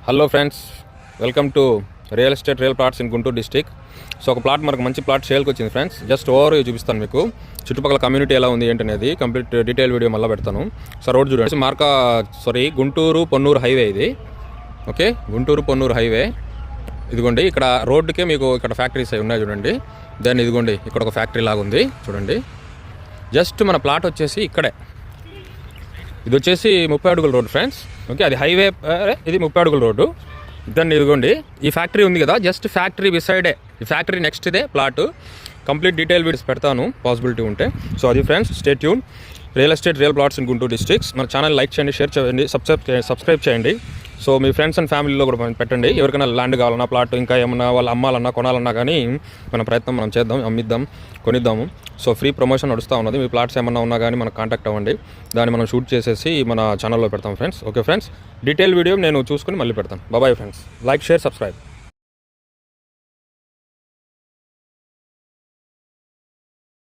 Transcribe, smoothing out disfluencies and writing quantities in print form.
Hello friends, welcome to real estate real plots in Guntur district. So ఒక plot మనకు మంచి plot సేల్కి వచ్చింది ఫ్రెండ్స్. జస్ట్ ఓవర్ చూపిస్తాను మీకు, చుట్టుపక్కల కమ్యూనిటీ ఎలా ఉంది ఏంటనేది కంప్లీట్ డీటెయిల్ వీడియో మళ్ళీ పెడతాను. సో రోడ్ చూడండి, గుంటూరు పొన్నూరు హైవే ఇది. ఓకే, గుంటూరు పొన్నూరు హైవే ఇదిగోండి. ఇక్కడ రోడ్డుకే మీకు ఇక్కడ ఫ్యాక్టరీస్ అవి ఉన్నాయి చూడండి. దెన్ ఇదిగోండి ఇక్కడ ఒక ఫ్యాక్టరీ లాగా ఉంది చూడండి. జస్ట్ మన ప్లాట్ వచ్చేసి ఇక్కడే, ఇది వచ్చేసి 30 అడుగుల రోడ్డు ఫ్రెండ్స్. ఓకే, అది హైవే, ఇది 30 అడుగుల రోడ్డు. దాన్ని ఇదిగోండి ఈ ఫ్యాక్టరీ ఉంది కదా, జస్ట్ ఫ్యాక్టరీ బిసైడే, ఈ ఫ్యాక్టరీ నెక్స్ట్ ఇదే ప్లాట్. కంప్లీట్ డీటెయిల్ వీడియోస్ పెడతాను పాసిబిలిటీ ఉంటే. సో అది friends, stay tune. Real estate real plots in Guntur districts. మన ఛానల్ లైక్ చేయండి, షేర్ చేయండి, సబ్స్క్రైబ్ చేయండి. సో మీ ఫ్రెండ్స్ అండ్ ఫ్యామిలీలో కూడా పెట్టండి. ఎవరికైనా ల్యాండ్ కావాలన్నా, ప్లాట్ ఇంకా ఏమన్నా వాళ్ళు అమ్మాలన్నా కొనాలన్నా కానీ మన ప్రయత్నం మనం చేద్దాం, అమ్మిద్దాం, కొనిద్దాము. సో ఫ్రీ ప్రమోషన్ నడుస్తూ ఉన్నది. మీ ప్లాట్స్ ఏమన్నా ఉన్నా కానీ మనకు కాంటాక్ట్ అవ్వండి. దాన్ని మనం షూట్ చేసేసి మన ఛానల్లో పెడతాం friends. Okay friends, detail video నేను చూసుకుని మళ్ళీ పెడతాను. Bye friends, like, share, subscribe.